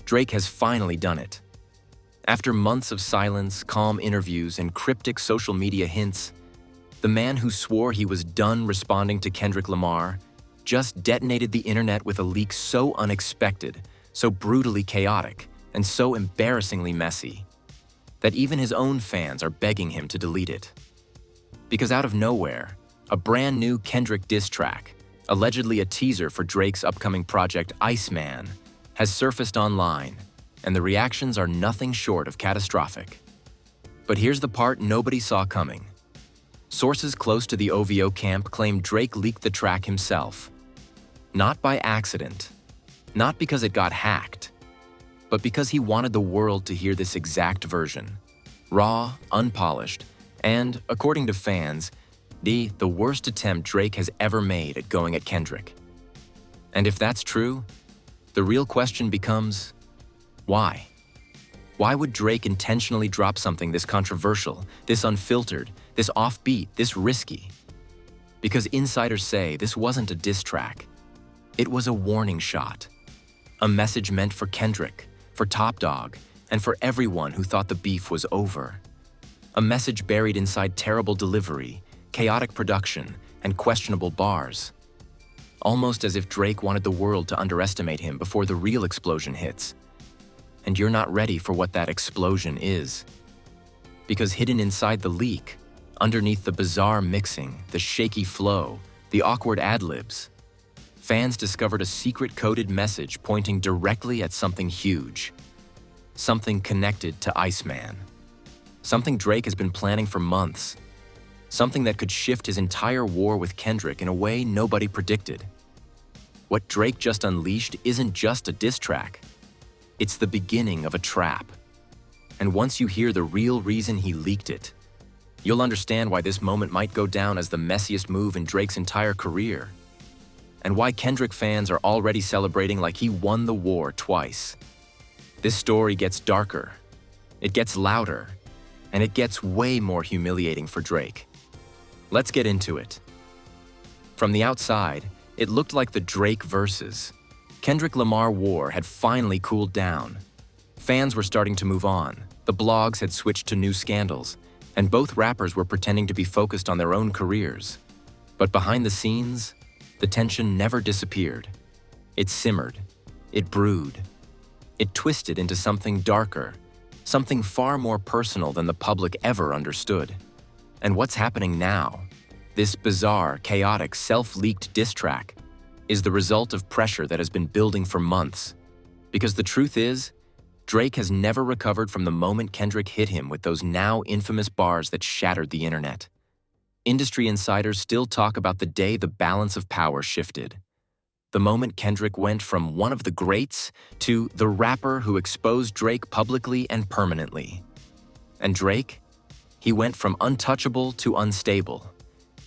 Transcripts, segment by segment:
Drake has finally done it. After months of silence, calm interviews, and cryptic social media hints, the man who swore he was done responding to Kendrick Lamar just detonated the internet with a leak so unexpected, so brutally chaotic, and so embarrassingly messy that even his own fans are begging him to delete it. Because out of nowhere, a brand new Kendrick diss track, allegedly a teaser for Drake's upcoming project Iceman, has surfaced online, and the reactions are nothing short of catastrophic. But here's the part nobody saw coming. Sources close to the OVO camp claim Drake leaked the track himself. Not by accident, not because it got hacked, but because he wanted the world to hear this exact version. Raw, unpolished, and, according to fans, the worst attempt Drake has ever made at going at Kendrick. And if that's true, the real question becomes, why? Why would Drake intentionally drop something this controversial, this unfiltered, this offbeat, this risky? Because insiders say this wasn't a diss track. It was a warning shot. A message meant for Kendrick, for Top Dog, and for everyone who thought the beef was over. A message buried inside terrible delivery, chaotic production, and questionable bars. Almost as if Drake wanted the world to underestimate him before the real explosion hits. And you're not ready for what that explosion is. Because hidden inside the leak, underneath the bizarre mixing, the shaky flow, the awkward ad-libs, fans discovered a secret-coded message pointing directly at something huge. Something connected to Iceman. Something Drake has been planning for months. Something that could shift his entire war with Kendrick in a way nobody predicted. What Drake just unleashed isn't just a diss track. It's the beginning of a trap. And once you hear the real reason he leaked it, you'll understand why this moment might go down as the messiest move in Drake's entire career. And why Kendrick fans are already celebrating like he won the war twice. This story gets darker, it gets louder, and it gets way more humiliating for Drake. Let's get into it. From the outside, it looked like the Drake versus Kendrick Lamar war had finally cooled down. Fans were starting to move on, the blogs had switched to new scandals, and both rappers were pretending to be focused on their own careers. But behind the scenes, the tension never disappeared. It simmered, it brewed, it twisted into something darker, something far more personal than the public ever understood. And what's happening now, this bizarre, chaotic, self-leaked diss track, is the result of pressure that has been building for months. Because the truth is, Drake has never recovered from the moment Kendrick hit him with those now infamous bars that shattered the internet. Industry insiders still talk about the day the balance of power shifted. The moment Kendrick went from one of the greats to the rapper who exposed Drake publicly and permanently. And Drake? He went from untouchable to unstable.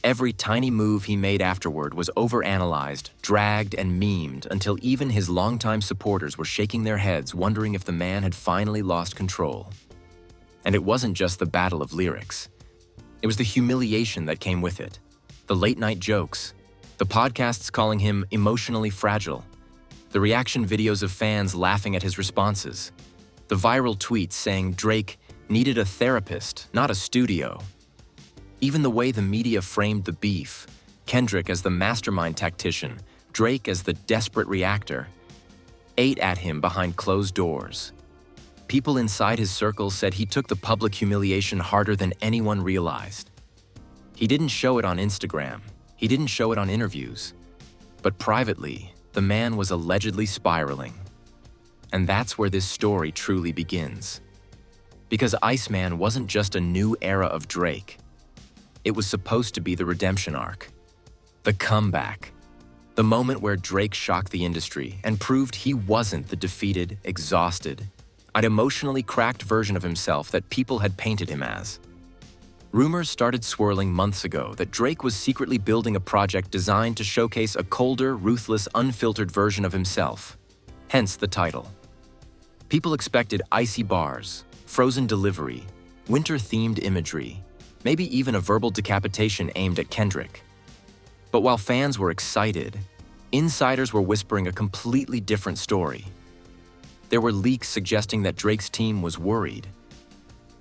Every tiny move he made afterward was overanalyzed, dragged, and memed until even his longtime supporters were shaking their heads wondering if the man had finally lost control. And it wasn't just the battle of lyrics. It was the humiliation that came with it. The late-night jokes, the podcasts calling him emotionally fragile, the reaction videos of fans laughing at his responses, the viral tweets saying Drake needed a therapist, not a studio. Even the way the media framed the beef, Kendrick as the mastermind tactician, Drake as the desperate reactor, ate at him behind closed doors. People inside his circle said he took the public humiliation harder than anyone realized. He didn't show it on Instagram, he didn't show it on interviews, but privately, the man was allegedly spiraling. And that's where this story truly begins. Because Iceman wasn't just a new era of Drake. It was supposed to be the redemption arc. The comeback. The moment where Drake shocked the industry and proved he wasn't the defeated, exhausted, an emotionally cracked version of himself that people had painted him as. Rumors started swirling months ago that Drake was secretly building a project designed to showcase a colder, ruthless, unfiltered version of himself. Hence the title. People expected icy bars, frozen delivery, winter-themed imagery, maybe even a verbal decapitation aimed at Kendrick. But while fans were excited, insiders were whispering a completely different story. There were leaks suggesting that Drake's team was worried,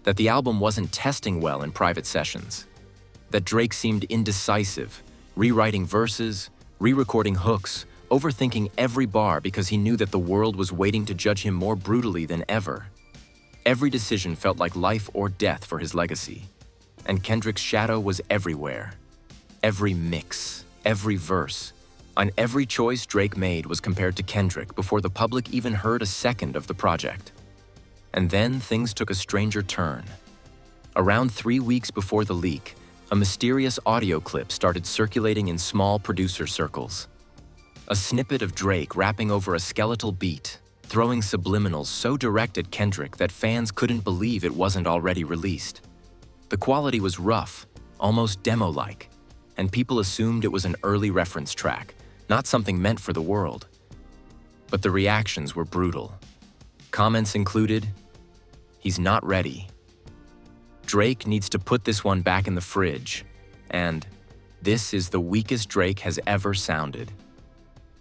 that the album wasn't testing well in private sessions, that Drake seemed indecisive, rewriting verses, re-recording hooks, overthinking every bar because he knew that the world was waiting to judge him more brutally than ever. Every decision felt like life or death for his legacy, and Kendrick's shadow was everywhere. Every mix, every verse, and every choice Drake made was compared to Kendrick before the public even heard a second of the project. And then things took a stranger turn. Around 3 weeks before the leak, a mysterious audio clip started circulating in small producer circles. A snippet of Drake rapping over a skeletal beat, throwing subliminals so direct at Kendrick that fans couldn't believe it wasn't already released. The quality was rough, almost demo-like, and people assumed it was an early reference track, not something meant for the world. But the reactions were brutal. Comments included, "He's not ready," "Drake needs to put this one back in the fridge," and "This is the weakest Drake has ever sounded."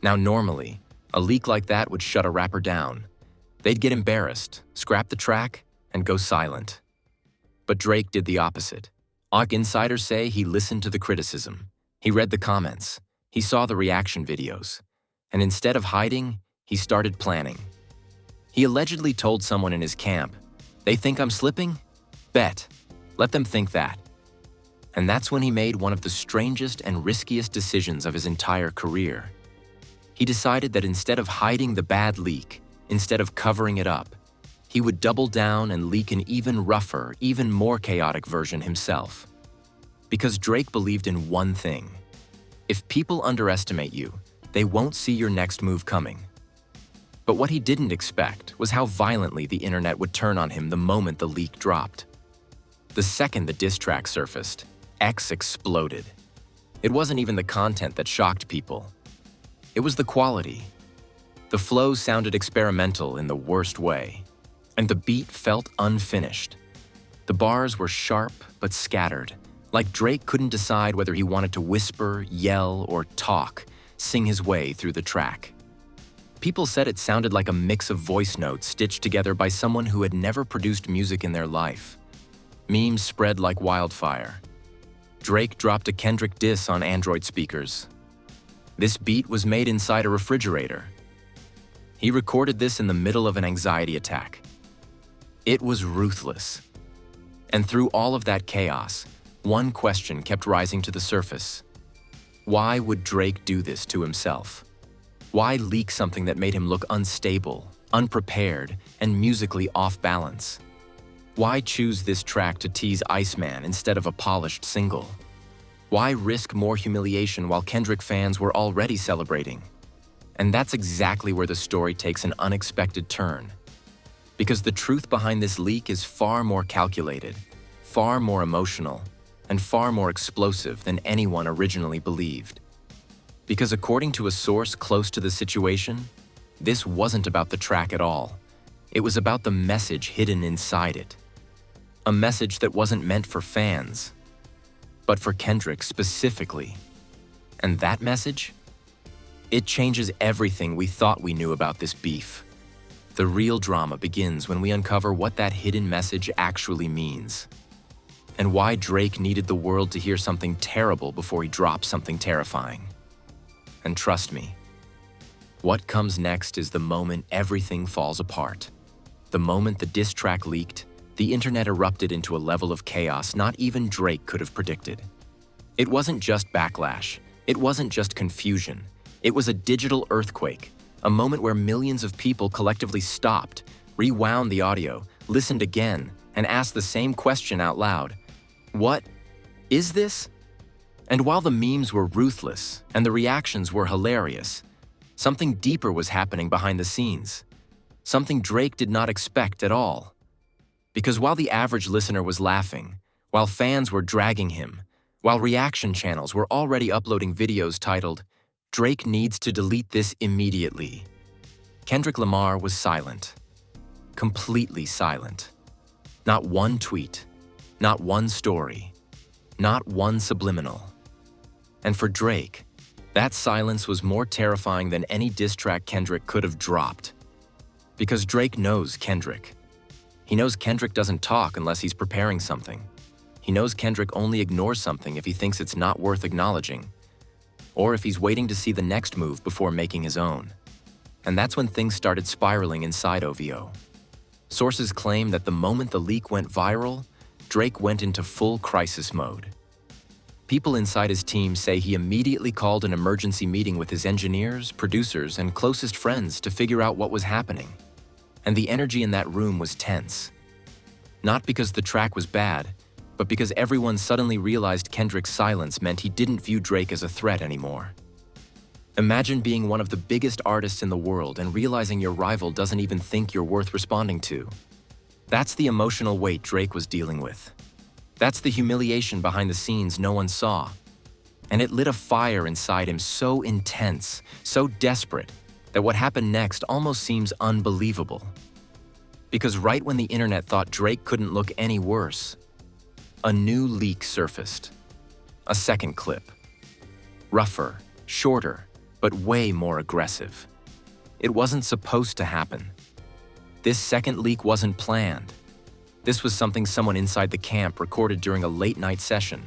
Now normally, a leak like that would shut a rapper down. They'd get embarrassed, scrap the track, and go silent. But Drake did the opposite. Insiders say he listened to the criticism. He read the comments. He saw the reaction videos. And instead of hiding, he started planning. He allegedly told someone in his camp, "They think I'm slipping? Bet. Let them think that." And that's when he made one of the strangest and riskiest decisions of his entire career. He decided that instead of hiding the bad leak, instead of covering it up, he would double down and leak an even rougher, even more chaotic version himself. Because Drake believed in one thing: if people underestimate you, they won't see your next move coming. But what he didn't expect was how violently the internet would turn on him the moment the leak dropped. The second the diss track surfaced, X exploded. It wasn't even the content that shocked people. It was the quality. The flow sounded experimental in the worst way, and the beat felt unfinished. The bars were sharp but scattered, like Drake couldn't decide whether he wanted to whisper, yell, or talk, sing his way through the track. People said it sounded like a mix of voice notes stitched together by someone who had never produced music in their life. Memes spread like wildfire. Drake dropped a Kendrick diss on Android speakers. This beat was made inside a refrigerator. He recorded this in the middle of an anxiety attack. It was ruthless. And through all of that chaos, one question kept rising to the surface. Why would Drake do this to himself? Why leak something that made him look unstable, unprepared, and musically off balance? Why choose this track to tease Iceman instead of a polished single? Why risk more humiliation while Kendrick fans were already celebrating? And that's exactly where the story takes an unexpected turn. Because the truth behind this leak is far more calculated, far more emotional, and far more explosive than anyone originally believed. Because according to a source close to the situation, this wasn't about the track at all. It was about the message hidden inside it. A message that wasn't meant for fans, but for Kendrick specifically. And that message? It changes everything we thought we knew about this beef. The real drama begins when we uncover what that hidden message actually means, and why Drake needed the world to hear something terrible before he dropped something terrifying. And trust me, what comes next is the moment everything falls apart. The moment the diss track leaked, the internet erupted into a level of chaos not even Drake could have predicted. It wasn't just backlash. It wasn't just confusion. It was a digital earthquake, a moment where millions of people collectively stopped, rewound the audio, listened again, and asked the same question out loud. What is this? And while the memes were ruthless and the reactions were hilarious, something deeper was happening behind the scenes. Something Drake did not expect at all. Because while the average listener was laughing, while fans were dragging him, while reaction channels were already uploading videos titled, "Drake needs to delete this immediately," Kendrick Lamar was silent. Completely silent. Not one tweet, not one story, not one subliminal. And for Drake, that silence was more terrifying than any diss track Kendrick could have dropped. Because Drake knows Kendrick. He knows Kendrick doesn't talk unless he's preparing something. He knows Kendrick only ignores something if he thinks it's not worth acknowledging, or if he's waiting to see the next move before making his own. And that's when things started spiraling inside OVO. Sources claim that the moment the leak went viral, Drake went into full crisis mode. People inside his team say he immediately called an emergency meeting with his engineers, producers, and closest friends to figure out what was happening. And the energy in that room was tense. Not because the track was bad, but because everyone suddenly realized Kendrick's silence meant he didn't view Drake as a threat anymore. Imagine being one of the biggest artists in the world and realizing your rival doesn't even think you're worth responding to. That's the emotional weight Drake was dealing with. That's the humiliation behind the scenes no one saw. And it lit a fire inside him so intense, so desperate, that what happened next almost seems unbelievable. Because right when the internet thought Drake couldn't look any worse, a new leak surfaced. A second clip. Rougher, shorter, but way more aggressive. It wasn't supposed to happen. This second leak wasn't planned. This was something someone inside the camp recorded during a late-night session.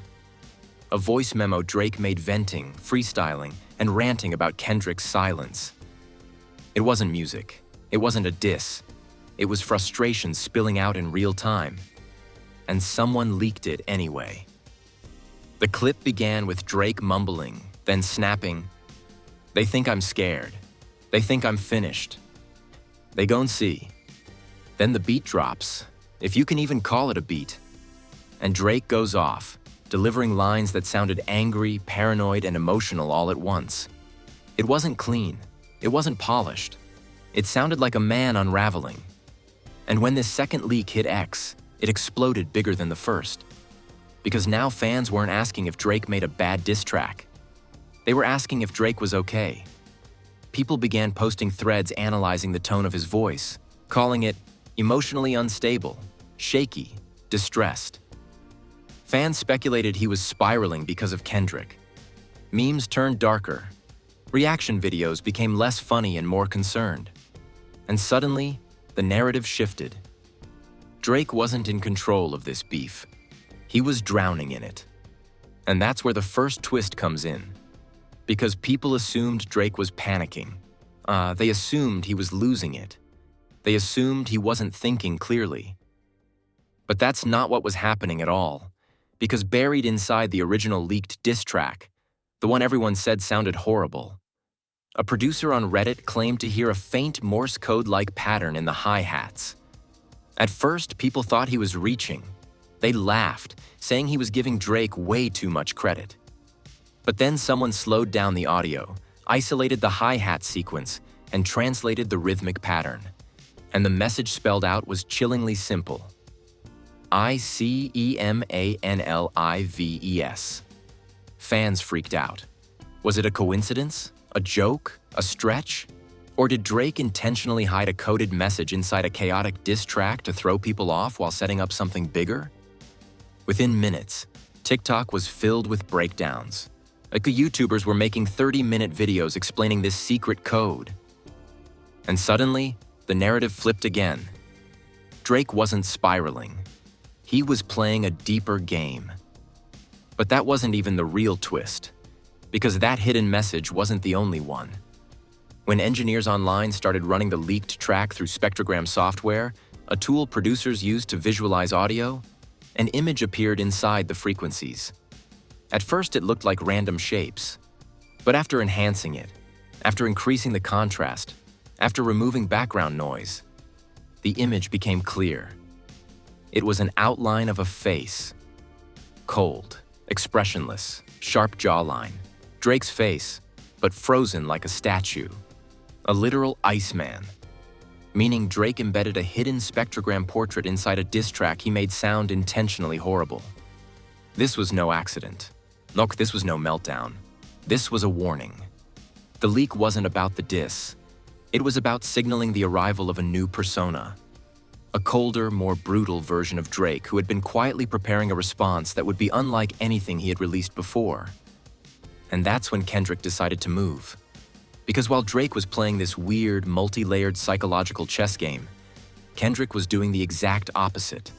A voice memo Drake made venting, freestyling, and ranting about Kendrick's silence. It wasn't music. It wasn't a diss. It was frustration spilling out in real time. And someone leaked it anyway. The clip began with Drake mumbling, then snapping, "They think I'm scared. They think I'm finished. They gon' see." Then the beat drops, if you can even call it a beat. And Drake goes off, delivering lines that sounded angry, paranoid, and emotional all at once. It wasn't clean. It wasn't polished. It sounded like a man unraveling. And when this second leak hit X, it exploded bigger than the first. Because now fans weren't asking if Drake made a bad diss track. They were asking if Drake was okay. People began posting threads analyzing the tone of his voice, calling it emotionally unstable, shaky, distressed. Fans speculated he was spiraling because of Kendrick. Memes turned darker. Reaction videos became less funny and more concerned. And suddenly, the narrative shifted. Drake wasn't in control of this beef. He was drowning in it. And that's where the first twist comes in. Because people assumed Drake was panicking. They assumed he was losing it. They assumed he wasn't thinking clearly. But that's not what was happening at all. Because buried inside the original leaked diss track, the one everyone said sounded horrible, a producer on Reddit claimed to hear a faint Morse code-like pattern in the hi-hats. At first, people thought he was reaching. They laughed, saying he was giving Drake way too much credit. But then someone slowed down the audio, isolated the hi-hat sequence, and translated the rhythmic pattern. And the message spelled out was chillingly simple. ICEMANLIVES. Fans freaked out. Was it a coincidence? A joke? A stretch? Or did Drake intentionally hide a coded message inside a chaotic diss track to throw people off while setting up something bigger? Within minutes, TikTok was filled with breakdowns. YouTubers were making 30-minute videos explaining this secret code. And suddenly, the narrative flipped again. Drake wasn't spiraling. He was playing a deeper game. But that wasn't even the real twist, because that hidden message wasn't the only one. When engineers online started running the leaked track through spectrogram software, a tool producers used to visualize audio, an image appeared inside the frequencies. At first, it looked like random shapes. But after enhancing it, after increasing the contrast, after removing background noise, the image became clear. It was an outline of a face. Cold, expressionless, sharp jawline. Drake's face, but frozen like a statue. A literal Iceman. Meaning Drake embedded a hidden spectrogram portrait inside a diss track he made sound intentionally horrible. This was no accident. Look, this was no meltdown. This was a warning. The leak wasn't about the diss. It was about signaling the arrival of a new persona. A colder, more brutal version of Drake who had been quietly preparing a response that would be unlike anything he had released before. And that's when Kendrick decided to move. Because while Drake was playing this weird, multi-layered psychological chess game, Kendrick was doing the exact opposite,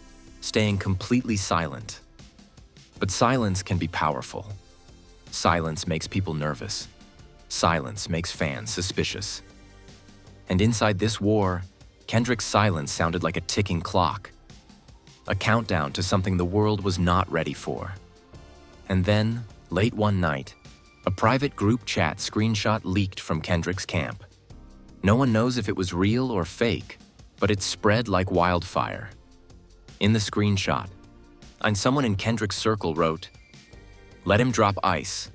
staying completely silent. But silence can be powerful. Silence makes people nervous. Silence makes fans suspicious. And inside this war, Kendrick's silence sounded like a ticking clock, a countdown to something the world was not ready for. And then, late one night, a private group chat screenshot leaked from Kendrick's camp. No one knows if it was real or fake, but it spread like wildfire. In the screenshot, and someone in Kendrick's circle wrote, "Let him drop ice.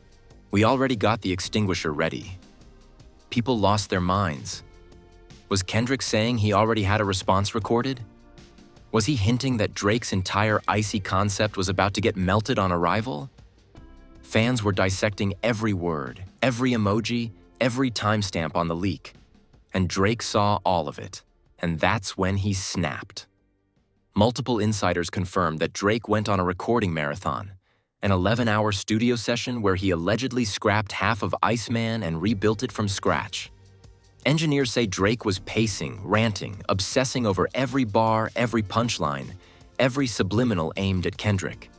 We already got the extinguisher ready." People lost their minds. Was Kendrick saying he already had a response recorded? Was he hinting that Drake's entire icy concept was about to get melted on arrival? Fans were dissecting every word, every emoji, every timestamp on the leak. And Drake saw all of it, and that's when he snapped. Multiple insiders confirmed that Drake went on a recording marathon, an 11-hour studio session where he allegedly scrapped half of Iceman and rebuilt it from scratch. Engineers say Drake was pacing, ranting, obsessing over every bar, every punchline, every subliminal aimed at Kendrick.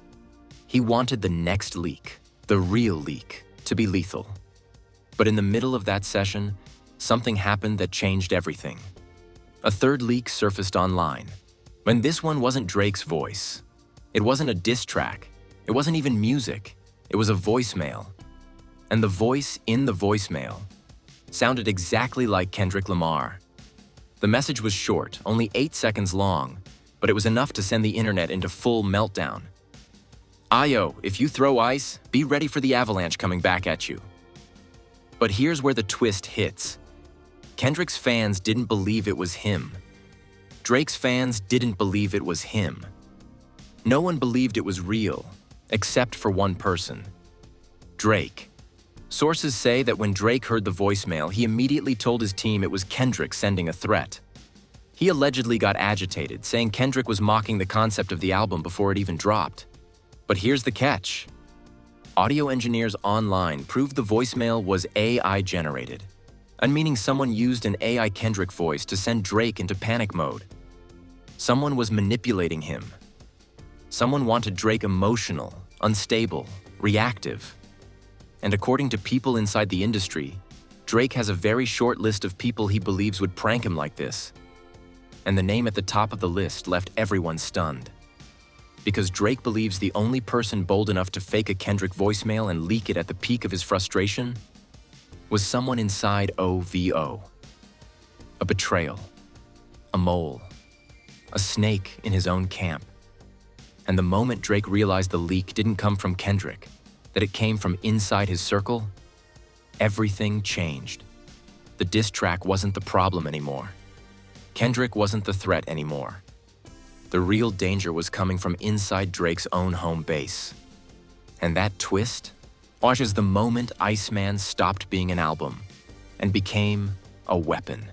He wanted the next leak, the real leak, to be lethal. But in the middle of that session, something happened that changed everything. A third leak surfaced online. And this one wasn't Drake's voice. It wasn't a diss track. It wasn't even music. It was a voicemail. And the voice in the voicemail sounded exactly like Kendrick Lamar. The message was short, only 8 seconds long, but it was enough to send the internet into full meltdown. "Ayo, if you throw ice, be ready for the avalanche coming back at you." But here's where the twist hits. Kendrick's fans didn't believe it was him. Drake's fans didn't believe it was him. No one believed it was real, except for one person: Drake. Sources say that when Drake heard the voicemail, he immediately told his team it was Kendrick sending a threat. He allegedly got agitated, saying Kendrick was mocking the concept of the album before it even dropped. But here's the catch. Audio engineers online proved the voicemail was AI-generated, and meaning someone used an AI Kendrick voice to send Drake into panic mode. Someone was manipulating him. Someone wanted Drake emotional, unstable, reactive. And according to people inside the industry, Drake has a very short list of people he believes would prank him like this. And the name at the top of the list left everyone stunned. Because Drake believes the only person bold enough to fake a Kendrick voicemail and leak it at the peak of his frustration was someone inside OVO. A betrayal, a mole, a snake in his own camp. And the moment Drake realized the leak didn't come from Kendrick, that it came from inside his circle, everything changed. The diss track wasn't the problem anymore. Kendrick wasn't the threat anymore. The real danger was coming from inside Drake's own home base. And that twist was the moment Iceman stopped being an album and became a weapon.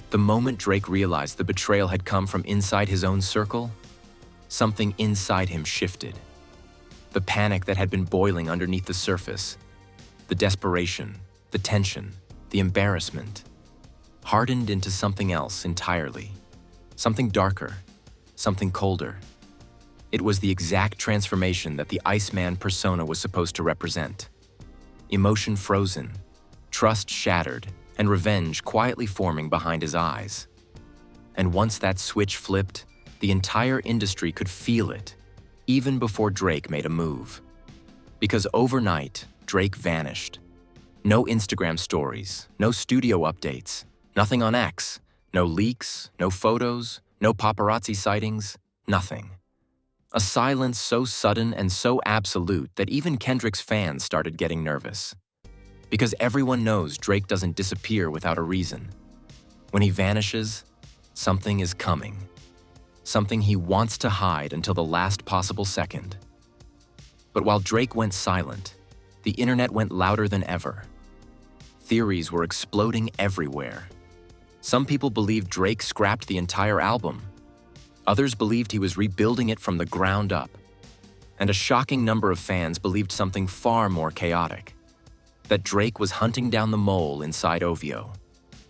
The moment Drake realized the betrayal had come from inside his own circle, something inside him shifted. The panic that had been boiling underneath the surface, the desperation, the tension, the embarrassment, hardened into something else entirely, something darker, something colder. It was the exact transformation that the Iceman persona was supposed to represent. Emotion frozen, trust shattered, and revenge quietly forming behind his eyes. And once that switch flipped, the entire industry could feel it, even before Drake made a move. Because overnight, Drake vanished. No Instagram stories, no studio updates, nothing on X, no leaks, no photos, no paparazzi sightings, nothing. A silence so sudden and so absolute that even Kendrick's fans started getting nervous. Because everyone knows Drake doesn't disappear without a reason. When he vanishes, something is coming. Something he wants to hide until the last possible second. But while Drake went silent, the internet went louder than ever. Theories were exploding everywhere. Some people believed Drake scrapped the entire album. Others believed he was rebuilding it from the ground up. And a shocking number of fans believed something far more chaotic. that Drake was hunting down the mole inside OVO.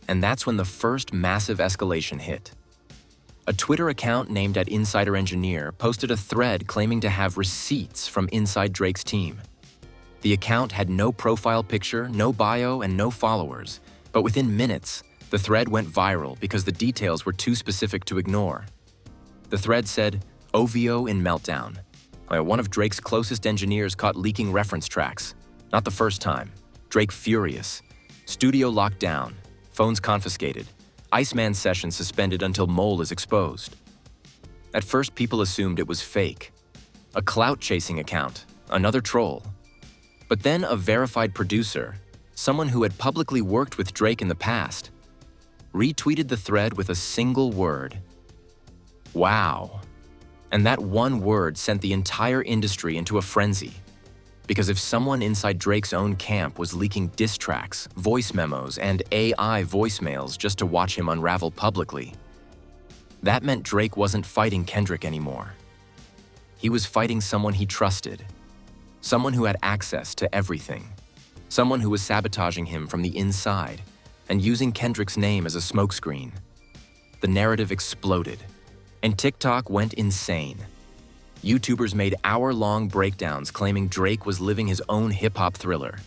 And that's when the first massive escalation hit. A Twitter account named @Insider Engineer posted a thread claiming to have receipts from inside Drake's team. The account had no profile picture, no bio, and no followers, but within minutes, the thread went viral because the details were too specific to ignore. The thread said, OVO in meltdown. One of Drake's closest engineers caught leaking reference tracks. Not the first time. Drake furious. Studio locked down. Phones confiscated. Iceman session suspended until mole is exposed. At first, people assumed it was fake. A clout-chasing account. Another troll. But then a verified producer, someone who had publicly worked with Drake in the past, retweeted the thread with a single word. Wow. And that one word sent the entire industry into a frenzy. Because if someone inside Drake's own camp was leaking diss tracks, voice memos, and AI voicemails just to watch him unravel publicly, that meant Drake wasn't fighting Kendrick anymore. He was fighting someone he trusted, someone who had access to everything, someone who was sabotaging him from the inside and using Kendrick's name as a smokescreen. The narrative exploded, and TikTok went insane. YouTubers made hour-long breakdowns claiming Drake was living his own hip-hop thriller.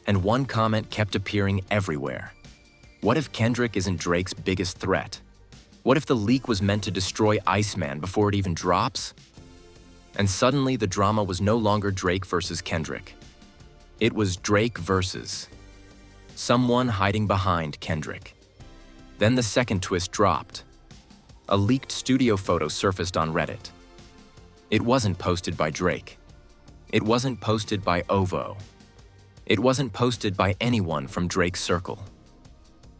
And one comment kept appearing everywhere. What if Kendrick isn't Drake's biggest threat? What if the leak was meant to destroy Iceman before it even drops? And suddenly the drama was no longer Drake versus Kendrick. It was Drake versus someone hiding behind Kendrick. Then the second twist dropped. A leaked studio photo surfaced on Reddit. It wasn't posted by Drake. It wasn't posted by OVO. It wasn't posted by anyone from Drake's circle.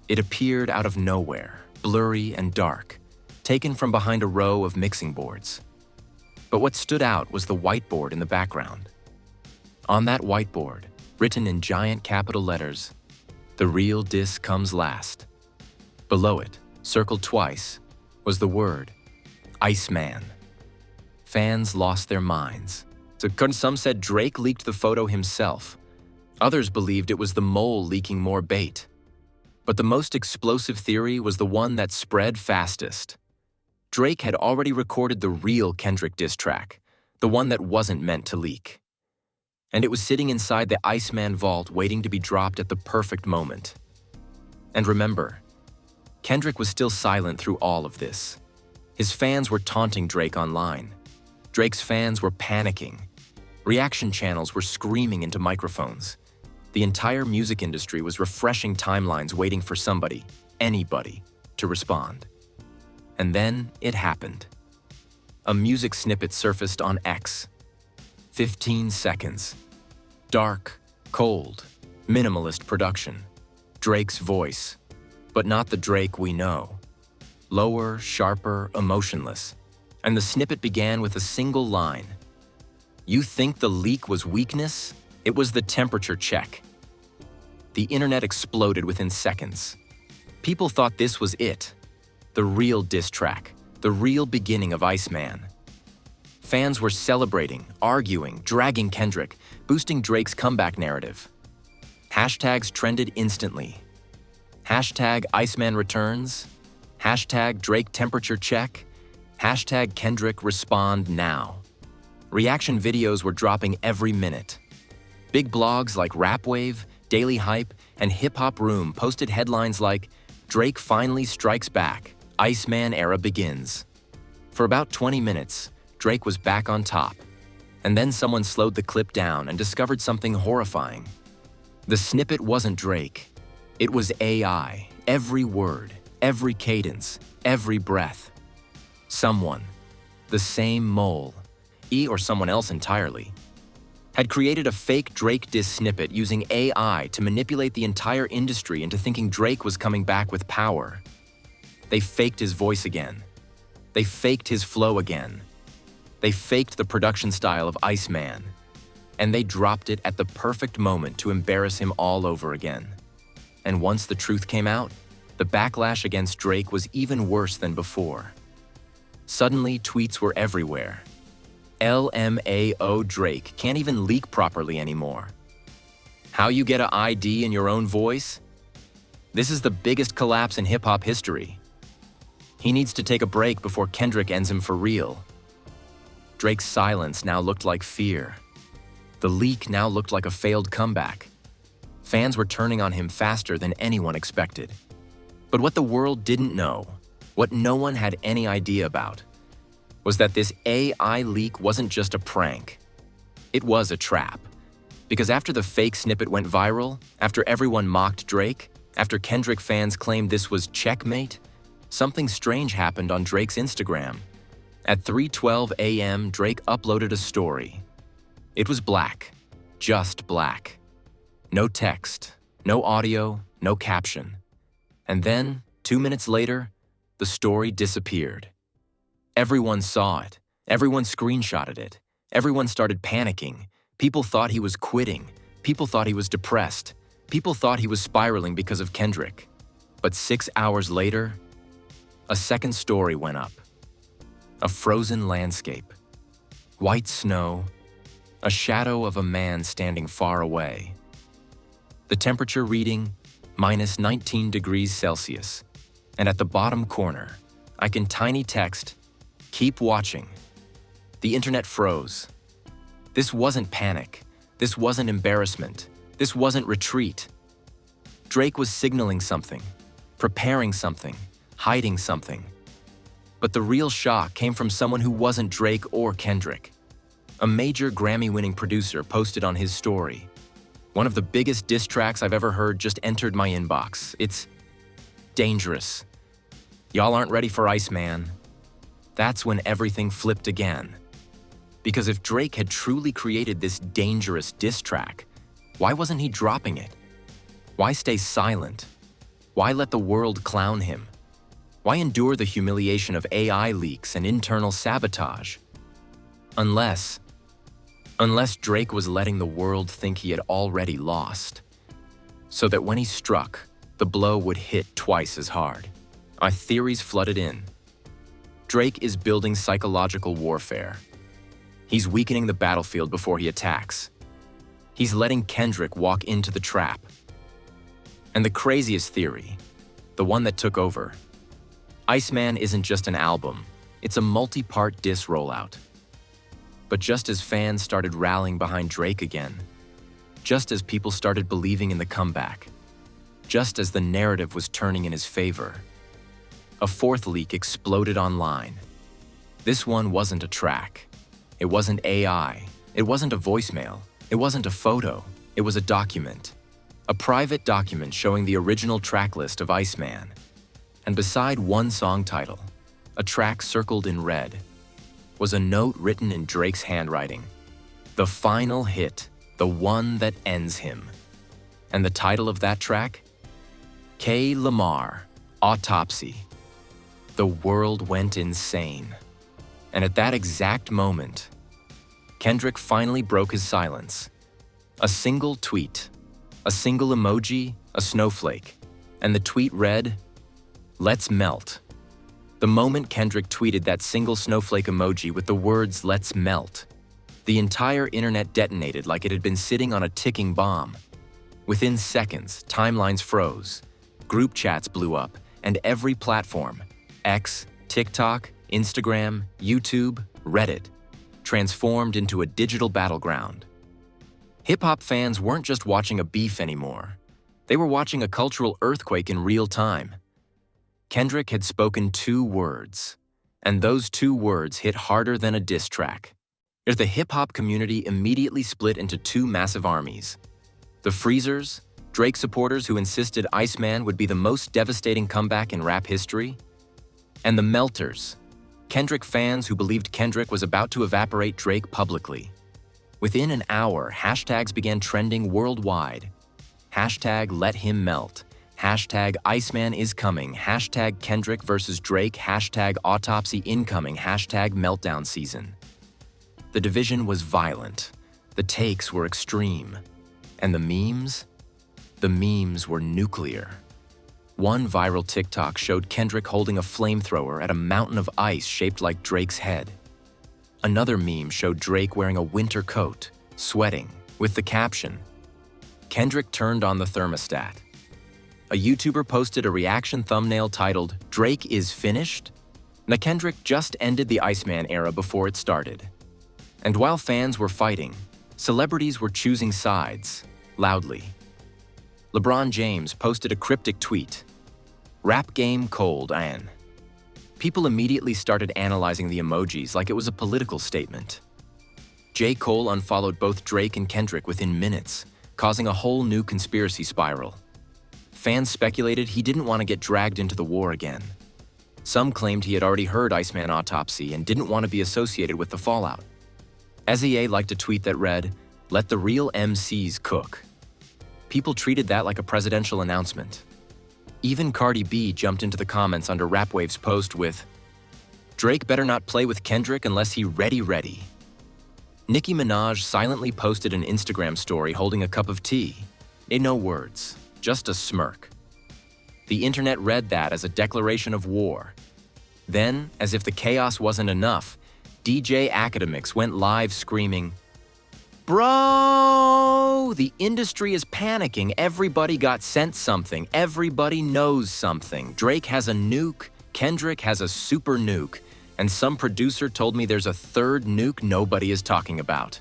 It appeared out of nowhere, blurry and dark, taken from behind a row of mixing boards. But what stood out was the whiteboard in the background. On that whiteboard, written in giant capital letters, "The real diss comes last." Below it, circled twice, was the word, Iceman. Fans lost their minds. Some said Drake leaked the photo himself. Others believed it was the mole leaking more bait. But the most explosive theory was the one that spread fastest. Drake had already recorded the real Kendrick diss track, the one that wasn't meant to leak. And it was sitting inside the Iceman vault waiting to be dropped at the perfect moment. And remember, Kendrick was still silent through all of this. His fans were taunting Drake online. Drake's fans were panicking. Reaction channels were screaming into microphones. The entire music industry was refreshing timelines waiting for somebody, anybody, to respond. And then it happened. A music snippet surfaced on X. 15 seconds. Dark, cold, minimalist production. Drake's voice, but not the Drake we know. Lower, sharper, emotionless. And the snippet began with a single line. You think the leak was weakness? It was the temperature check. The internet exploded within seconds. People thought this was it. The real diss track. The real beginning of Iceman. Fans were celebrating, arguing, dragging Kendrick, boosting Drake's comeback narrative. Hashtags trended instantly. Hashtag Iceman returns. Hashtag Drake temperature check. Hashtag Kendrick respond now. Reaction videos were dropping every minute. Big blogs like Rapwave, Daily Hype, and Hip Hop Room posted headlines like, Drake finally strikes back, Iceman era begins. For about 20 minutes, Drake was back on top. And then someone slowed the clip down and discovered something horrifying. The snippet wasn't Drake. It was AI, every word, every cadence, every breath. Someone, the same mole, or someone else entirely, had created a fake Drake diss snippet using AI to manipulate the entire industry into thinking Drake was coming back with power. They faked his voice again. They faked his flow again. They faked the production style of Iceman. And they dropped it at the perfect moment to embarrass him all over again. And once the truth came out, the backlash against Drake was even worse than before. Suddenly, tweets were everywhere. LMAO Drake can't even leak properly anymore. How you get an ID in your own voice? This is the biggest collapse in hip-hop history. He needs to take a break before Kendrick ends him for real. Drake's silence now looked like fear. The leak now looked like a failed comeback. Fans were turning on him faster than anyone expected. But what the world didn't know, what no one had any idea about, was that this AI leak wasn't just a prank. It was a trap. Because after the fake snippet went viral, after everyone mocked Drake, after Kendrick fans claimed this was checkmate, something strange happened on Drake's Instagram. At 3:12 a.m., Drake uploaded a story. It was black, just black. No text, no audio, no caption. And then, 2 minutes later, the story disappeared. Everyone saw it. Everyone screenshotted it. Everyone started panicking. People thought he was quitting. People thought he was depressed. People thought he was spiraling because of Kendrick. But 6 hours later, a second story went up. A frozen landscape. White snow. A shadow of a man standing far away. The temperature reading, -19 degrees Celsius. And at the bottom corner, I can tiny text, "Keep watching." The internet froze. This wasn't panic. This wasn't embarrassment. This wasn't retreat. Drake was signaling something, preparing something, hiding something. But the real shock came from someone who wasn't Drake or Kendrick. A major Grammy-winning producer posted on his story, "One of the biggest diss tracks I've ever heard just entered my inbox. It's dangerous. Y'all aren't ready for Iceman." That's when everything flipped again. Because if Drake had truly created this dangerous diss track, why wasn't he dropping it? Why stay silent? Why let the world clown him? Why endure the humiliation of AI leaks and internal sabotage? Unless Drake was letting the world think he had already lost, so that when he struck, the blow would hit twice as hard. Our theories flooded in. Drake is building psychological warfare. He's weakening the battlefield before he attacks. He's letting Kendrick walk into the trap. And the craziest theory, the one that took over, Iceman isn't just an album, it's a multi-part diss rollout. But just as fans started rallying behind Drake again, just as people started believing in the comeback, just as the narrative was turning in his favor, a fourth leak exploded online. This one wasn't a track. It wasn't AI. It wasn't a voicemail. It wasn't a photo. It was a document. A private document showing the original track list of Iceman. And beside one song title, a track circled in red, was a note written in Drake's handwriting. The final hit, the one that ends him. And the title of that track? K. Lamar, Autopsy. The world went insane. And at that exact moment, Kendrick finally broke his silence. A single tweet, a single emoji, a snowflake, and the tweet read, "Let's melt." The moment Kendrick tweeted that single snowflake emoji with the words "Let's melt," the entire internet detonated like it had been sitting on a ticking bomb. Within seconds, timelines froze, group chats blew up, and every platform, X, TikTok, Instagram, YouTube, Reddit, transformed into a digital battleground. Hip-hop fans weren't just watching a beef anymore. They were watching a cultural earthquake in real time. Kendrick had spoken 2 words, and those 2 words hit harder than a diss track. The hip-hop community immediately split into 2 massive armies. The Freezers, Drake supporters who insisted Iceman would be the most devastating comeback in rap history, and the Melters, Kendrick fans who believed Kendrick was about to evaporate Drake publicly. Within an hour, hashtags began trending worldwide. Hashtag let him melt. Hashtag Iceman is coming. Hashtag Kendrick versus Drake. Hashtag autopsy incoming. Hashtag meltdown season. The division was violent. The takes were extreme. And the memes? The memes were nuclear. One viral TikTok showed Kendrick holding a flamethrower at a mountain of ice shaped like Drake's head. Another meme showed Drake wearing a winter coat, sweating, with the caption, Kendrick turned on the thermostat. A YouTuber posted a reaction thumbnail titled, "Drake is finished?" Now Kendrick just ended the Iceman era before it started. And while fans were fighting, celebrities were choosing sides, loudly. LeBron James posted a cryptic tweet, "Rap game cold, an." People immediately started analyzing the emojis like it was a political statement. J. Cole unfollowed both Drake and Kendrick within minutes, causing a whole new conspiracy spiral. Fans speculated he didn't want to get dragged into the war again. Some claimed he had already heard Iceman Autopsy and didn't want to be associated with the fallout. SEA liked a tweet that read, "Let the real MCs cook." People treated that like a presidential announcement. Even Cardi B jumped into the comments under Rapwave's post with, "Drake better not play with Kendrick unless he ready." Nicki Minaj silently posted an Instagram story holding a cup of tea. No words, just a smirk. The internet read that as a declaration of war. Then, as if the chaos wasn't enough, DJ Academics went live screaming, "Bro, the industry is panicking. Everybody got sent something. Everybody knows something. Drake has a nuke, Kendrick has a super nuke, and some producer told me there's a third nuke nobody is talking about."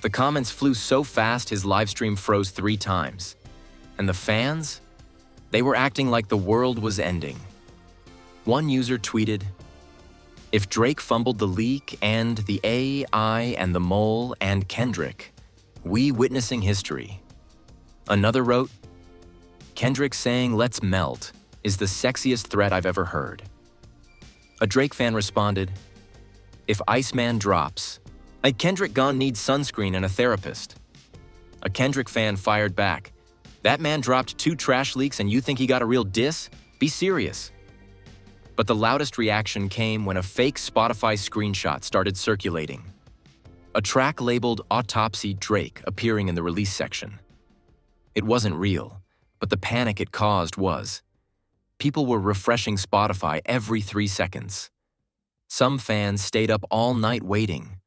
The comments flew so fast his livestream froze 3 times. And the fans? They were acting like the world was ending. One user tweeted, "If Drake fumbled the leak and the AI and the mole and Kendrick, we witnessing history." Another wrote, "Kendrick saying 'let's melt' is the sexiest threat I've ever heard." A Drake fan responded, "If Iceman drops, Kendrick gon' need sunscreen and a therapist." A Kendrick fan fired back, "That man dropped 2 trash leaks and you think he got a real diss? Be serious." But the loudest reaction came when a fake Spotify screenshot started circulating. A track labeled Autopsy Drake appearing in the release section. It wasn't real, but the panic it caused was. People were refreshing Spotify every 3 seconds. Some fans stayed up all night waiting.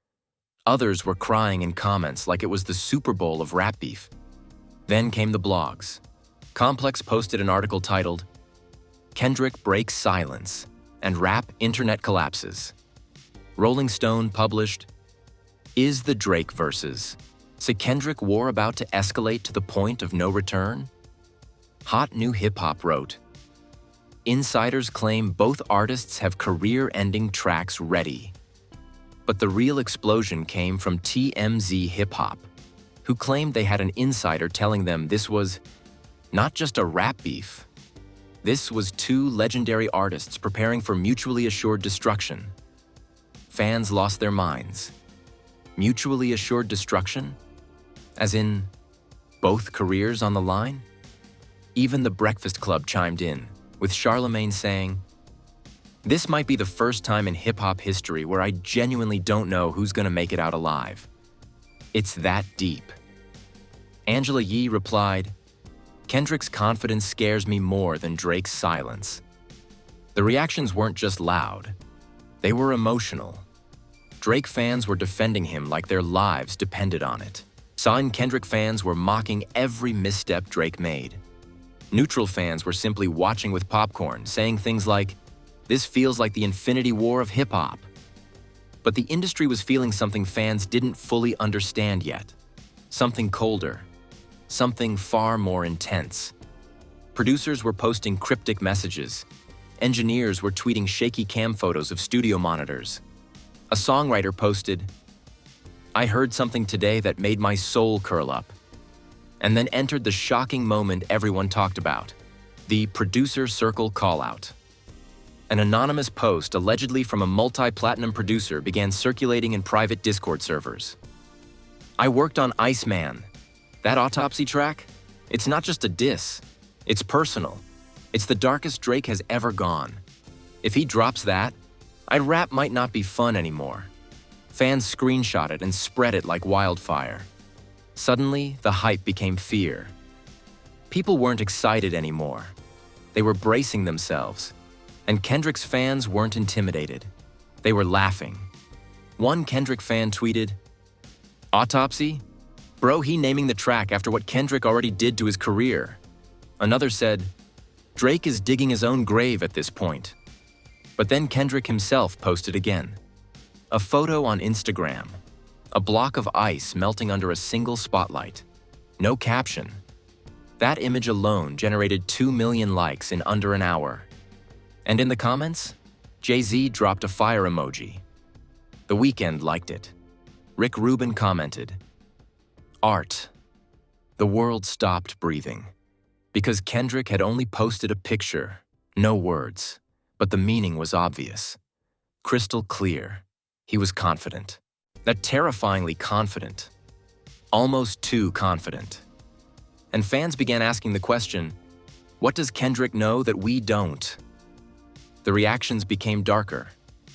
Others were crying in comments like it was the Super Bowl of rap beef. Then came the blogs. Complex posted an article titled, "Kendrick Breaks Silence, and Rap Internet Collapses." Rolling Stone published, "Is the Drake versus? So Kendrick war about to escalate to the point of no return?" Hot New Hip Hop wrote, "Insiders claim both artists have career-ending tracks ready." But the real explosion came from TMZ Hip Hop, who claimed they had an insider telling them this was not just a rap beef. This was 2 legendary artists preparing for mutually assured destruction. Fans lost their minds. Mutually assured destruction? As in, both careers on the line? Even The Breakfast Club chimed in, with Charlemagne saying, "This might be the first time in hip-hop history where I genuinely don't know who's gonna make it out alive. It's that deep." Angela Yee replied, "Kendrick's confidence scares me more than Drake's silence." The reactions weren't just loud. They were emotional. Drake fans were defending him like their lives depended on it. Signed Kendrick fans were mocking every misstep Drake made. Neutral fans were simply watching with popcorn, saying things like, "This feels like the Infinity War of hip-hop." But the industry was feeling something fans didn't fully understand yet. Something colder. Something far more intense. Producers were posting cryptic messages. Engineers were tweeting shaky cam photos of studio monitors. A songwriter posted, "I heard something today that made my soul curl up." And then entered the shocking moment everyone talked about, the producer circle call-out. An anonymous post allegedly from a multi-platinum producer began circulating in private Discord servers. "I worked on Iceman. That Autopsy track? It's not just a diss. It's personal. It's the darkest Drake has ever gone. If he drops that, rap might not be fun anymore." Fans screenshot it and spread it like wildfire. Suddenly, the hype became fear. People weren't excited anymore. They were bracing themselves. And Kendrick's fans weren't intimidated. They were laughing. One Kendrick fan tweeted, "Autopsy? "Bro, he naming the track after what Kendrick already did to his career." Another said, "Drake is digging his own grave at this point." But then Kendrick himself posted again. A photo on Instagram. A block of ice melting under a single spotlight. No caption. That image alone generated 2 million likes in under an hour. And in the comments, Jay-Z dropped a fire emoji. The Weeknd liked it. Rick Rubin commented, "Art." The world stopped breathing. Because Kendrick had only posted a picture, no words, but the meaning was obvious. Crystal clear. He was confident. That terrifyingly confident. Almost too confident. And fans began asking the question, what does Kendrick know that we don't? The reactions became darker,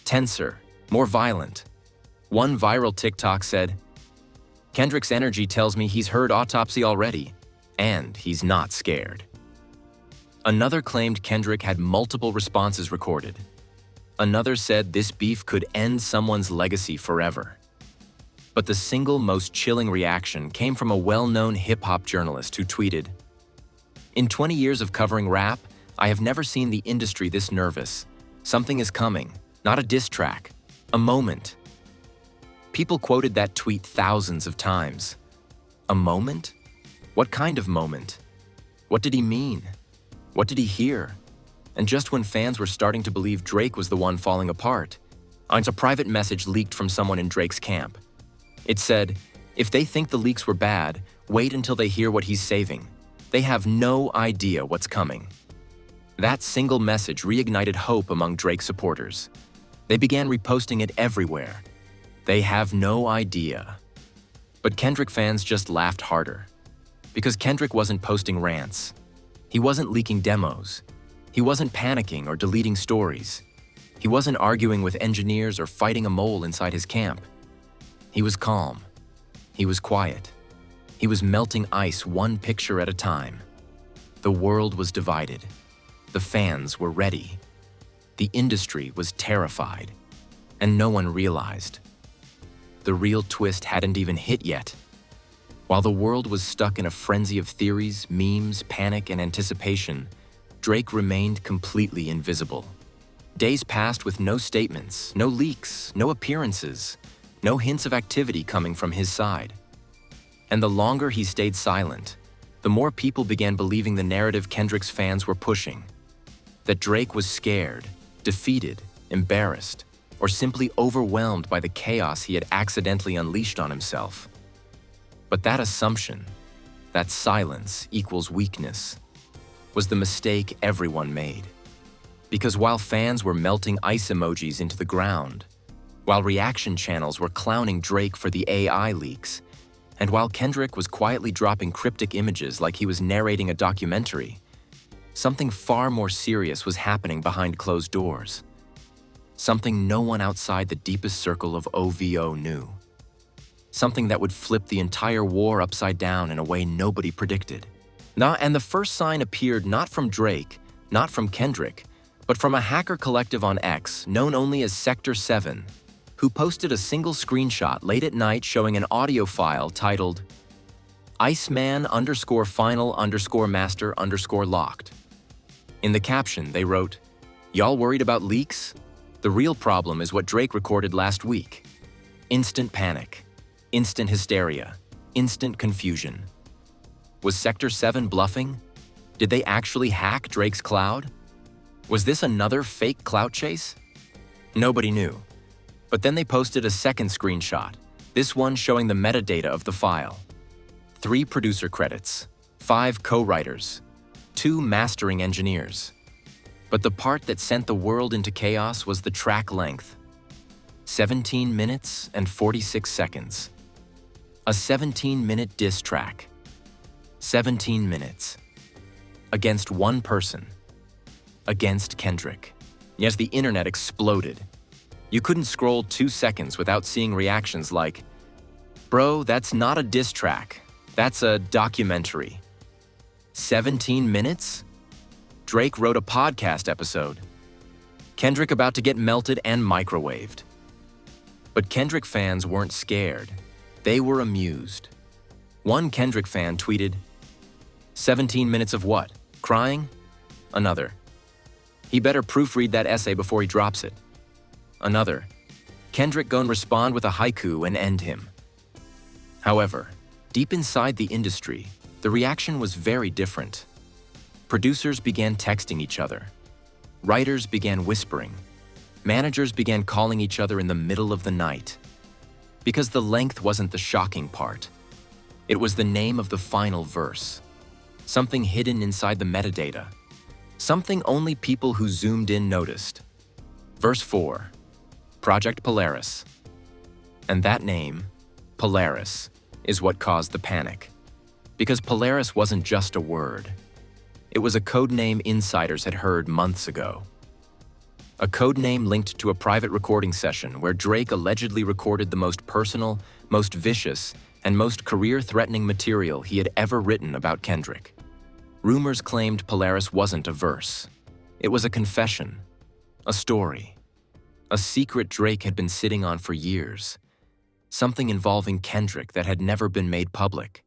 tenser, more violent. One viral TikTok said, "Kendrick's energy tells me he's heard Autopsy already, and he's not scared." Another claimed Kendrick had multiple responses recorded. Another said this beef could end someone's legacy forever. But the single most chilling reaction came from a well-known hip-hop journalist who tweeted, "In 20 years of covering rap, I have never seen the industry this nervous. Something is coming, not a diss track, a moment." People quoted that tweet thousands of times. A moment? What kind of moment? What did he mean? What did he hear? And just when fans were starting to believe Drake was the one falling apart, a private message leaked from someone in Drake's camp. It said, "If they think the leaks were bad, wait until they hear what he's saving. They have no idea what's coming." That single message reignited hope among Drake supporters. They began reposting it everywhere. They have no idea. But Kendrick fans just laughed harder. Because Kendrick wasn't posting rants. He wasn't leaking demos. He wasn't panicking or deleting stories. He wasn't arguing with engineers or fighting a mole inside his camp. He was calm. He was quiet. He was melting ice one picture at a time. The world was divided. The fans were ready. The industry was terrified. And no one realized. The real twist hadn't even hit yet. While the world was stuck in a frenzy of theories, memes, panic, and anticipation, Drake remained completely invisible. Days passed with no statements, no leaks, no appearances, no hints of activity coming from his side. And the longer he stayed silent, the more people began believing the narrative Kendrick's fans were pushing. That Drake was scared, defeated, embarrassed, or simply overwhelmed by the chaos he had accidentally unleashed on himself. But that assumption, that silence equals weakness, was the mistake everyone made. Because while fans were melting ice emojis into the ground, while reaction channels were clowning Drake for the AI leaks, and while Kendrick was quietly dropping cryptic images like he was narrating a documentary, something far more serious was happening behind closed doors. Something no one outside the deepest circle of OVO knew. Something that would flip the entire war upside down in a way nobody predicted. And the first sign appeared not from Drake, not from Kendrick, but from a hacker collective on X known only as Sector 7, who posted a single screenshot late at night showing an audio file titled Iceman_final_master_locked. In the caption, they wrote, "Y'all worried about leaks? The real problem is what Drake recorded last week. Instant panic, instant hysteria, instant confusion." Was Sector 7 bluffing? Did they actually hack Drake's cloud? Was this another fake clout chase? Nobody knew. But then they posted a second screenshot, this one showing the metadata of the file. 3 producer credits, 5 co-writers, 2 mastering engineers. But the part that sent the world into chaos was the track length. 17 minutes and 46 seconds. A 17-minute diss track. 17 minutes. Against one person. Against Kendrick. Yes, the internet exploded. You couldn't scroll 2 seconds without seeing reactions like, "Bro, that's not a diss track. That's a documentary." 17 minutes? Drake wrote a podcast episode. Kendrick about to get melted and microwaved. But Kendrick fans weren't scared. They were amused. One Kendrick fan tweeted, 17 minutes of what? Crying? Another. He better proofread that essay before he drops it. Another. Kendrick gon' respond with a haiku and end him. However, deep inside the industry, the reaction was very different. Producers began texting each other. Writers began whispering. Managers began calling each other in the middle of the night. Because the length wasn't the shocking part. It was the name of the final verse. Something hidden inside the metadata. Something only people who zoomed in noticed. Verse 4. Project Polaris. And that name, Polaris, is what caused the panic. Because Polaris wasn't just a word. It was a codename insiders had heard months ago. A codename linked to a private recording session where Drake allegedly recorded the most personal, most vicious, and most career-threatening material he had ever written about Kendrick. Rumors claimed Polaris wasn't a verse. It was a confession, a story, a secret Drake had been sitting on for years, something involving Kendrick that had never been made public,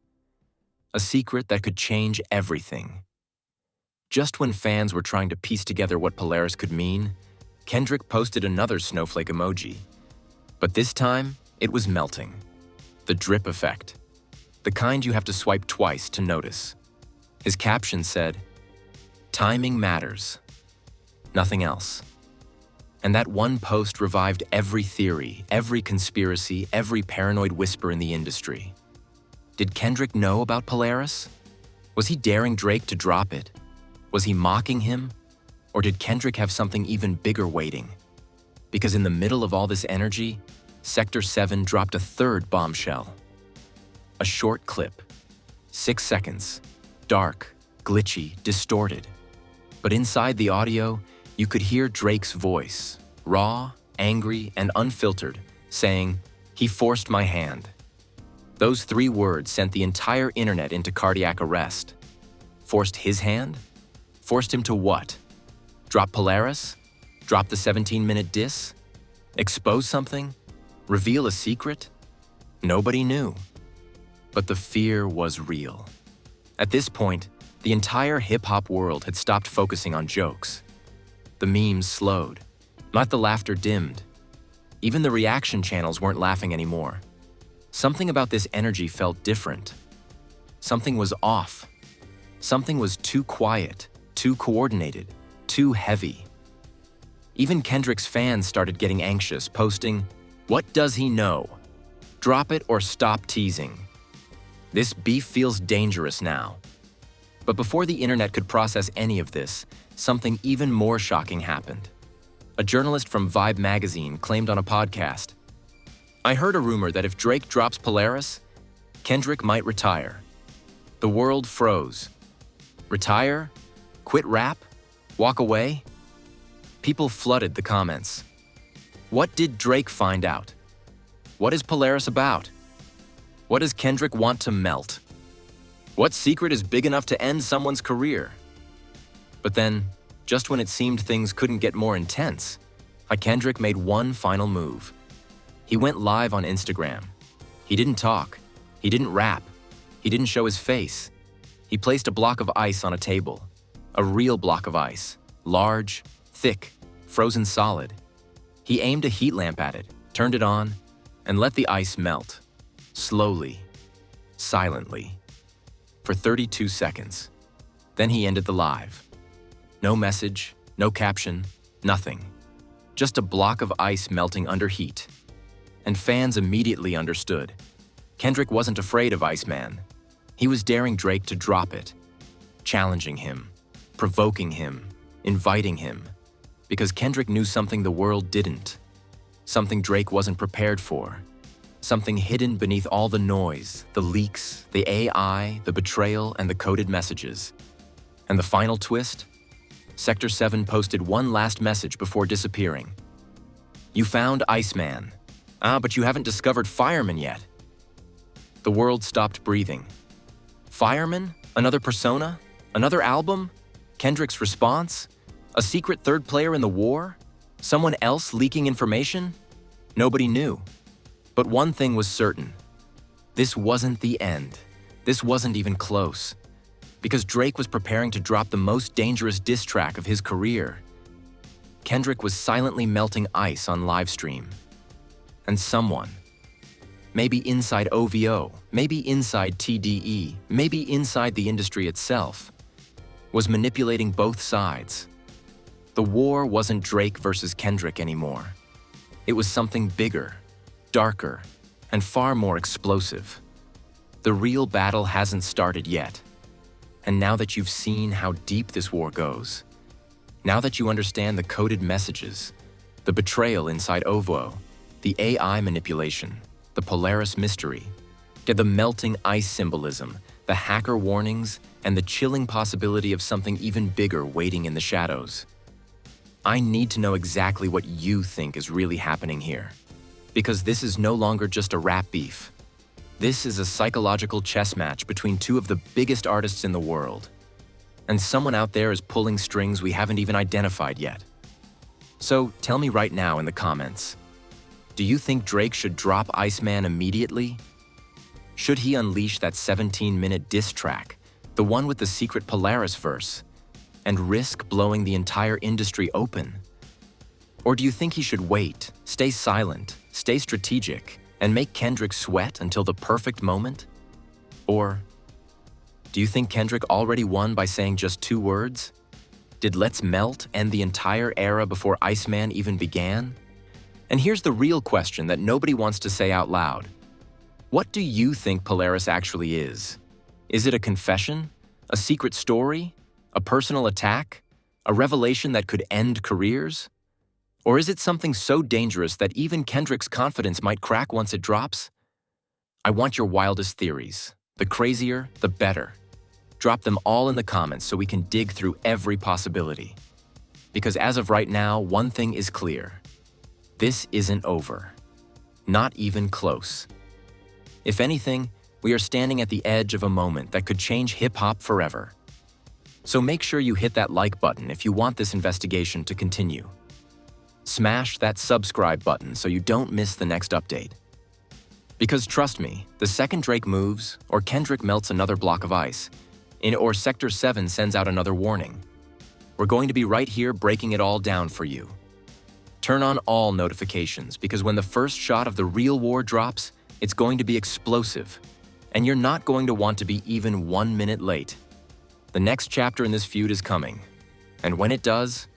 a secret that could change everything. Just when fans were trying to piece together what Polaris could mean, Kendrick posted another snowflake emoji. But this time, it was melting. The drip effect. The kind you have to swipe twice to notice. His caption said, "Timing matters. Nothing else." And that one post revived every theory, every conspiracy, every paranoid whisper in the industry. Did Kendrick know about Polaris? Was he daring Drake to drop it? Was he mocking him? Or did Kendrick have something even bigger waiting? Because in the middle of all this energy, Sector 7 dropped a third bombshell. A short clip. 6 seconds. Dark, glitchy, distorted. But inside the audio, you could hear Drake's voice, raw, angry, and unfiltered, saying, "He forced my hand." Those 3 words sent the entire internet into cardiac arrest. Forced his hand? Forced him to what? Drop Polaris? Drop the 17-minute diss? Expose something? Reveal a secret? Nobody knew. But the fear was real. At this point, the entire hip-hop world had stopped focusing on jokes. The memes slowed. Not the laughter dimmed. Even the reaction channels weren't laughing anymore. Something about this energy felt different. Something was off. Something was too quiet, too coordinated, too heavy. Even Kendrick's fans started getting anxious, posting, "What does he know? Drop it or stop teasing. This beef feels dangerous now." But before the internet could process any of this, something even more shocking happened. A journalist from Vibe magazine claimed on a podcast, "I heard a rumor that if Drake drops Polaris, Kendrick might retire." The world froze. Retire? Quit rap? Walk away? People flooded the comments. What did Drake find out? What is Polaris about? What does Kendrick want to melt? What secret is big enough to end someone's career? But then, just when it seemed things couldn't get more intense, Kendrick made one final move. He went live on Instagram. He didn't talk. He didn't rap. He didn't show his face. He placed a block of ice on a table. A real block of ice. Large, thick, frozen solid. He aimed a heat lamp at it, turned it on, and let the ice melt. Slowly. Silently. For 32 seconds. Then he ended the live. No message, no caption, nothing. Just a block of ice melting under heat. And fans immediately understood. Kendrick wasn't afraid of Iceman. He was daring Drake to drop it. Challenging him. Provoking him. Inviting him. Because Kendrick knew something the world didn't. Something Drake wasn't prepared for. Something hidden beneath all the noise, the leaks, the AI, the betrayal, and the coded messages. And the final twist? Sector 7 posted one last message before disappearing. "You found Iceman. But you haven't discovered Fireman yet." The world stopped breathing. Fireman? Another persona? Another album? Kendrick's response? A secret third player in the war? Someone else leaking information? Nobody knew. But one thing was certain. This wasn't the end. This wasn't even close, because Drake was preparing to drop the most dangerous diss track of his career. Kendrick was silently melting ice on livestream. And someone, maybe inside OVO, maybe inside TDE, maybe inside the industry itself, was manipulating both sides. The war wasn't Drake versus Kendrick anymore. It was something bigger, darker, and far more explosive. The real battle hasn't started yet. And now that you've seen how deep this war goes, now that you understand the coded messages, the betrayal inside OVO, the AI manipulation, the Polaris mystery, get the melting ice symbolism, the hacker warnings, and the chilling possibility of something even bigger waiting in the shadows. I need to know exactly what you think is really happening here, because this is no longer just a rap beef. This is a psychological chess match between two of the biggest artists in the world. And someone out there is pulling strings we haven't even identified yet. So tell me right now in the comments, do you think Drake should drop Iceman immediately? Should he unleash that 17-minute diss track, the one with the secret Polaris verse, and risk blowing the entire industry open? Or do you think he should wait, stay silent, stay strategic, and make Kendrick sweat until the perfect moment? Or do you think Kendrick already won by saying just 2 words? Did Let's Melt end the entire era before Iceman even began? And here's the real question that nobody wants to say out loud. What do you think Polaris actually is? Is it a confession? A secret story? A personal attack? A revelation that could end careers? Or is it something so dangerous that even Kendrick's confidence might crack once it drops? I want your wildest theories. The crazier, the better. Drop them all in the comments so we can dig through every possibility. Because as of right now, one thing is clear. This isn't over. Not even close. If anything, we are standing at the edge of a moment that could change hip-hop forever. So make sure you hit that like button if you want this investigation to continue. Smash that subscribe button so you don't miss the next update. Because trust me, the second Drake moves, or Kendrick melts another block of ice, or Sector 7 sends out another warning, we're going to be right here breaking it all down for you. Turn on all notifications, because when the first shot of the real war drops, it's going to be explosive, and you're not going to want to be even 1 minute late. The next chapter in this feud is coming, and when it does,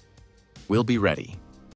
we'll be ready.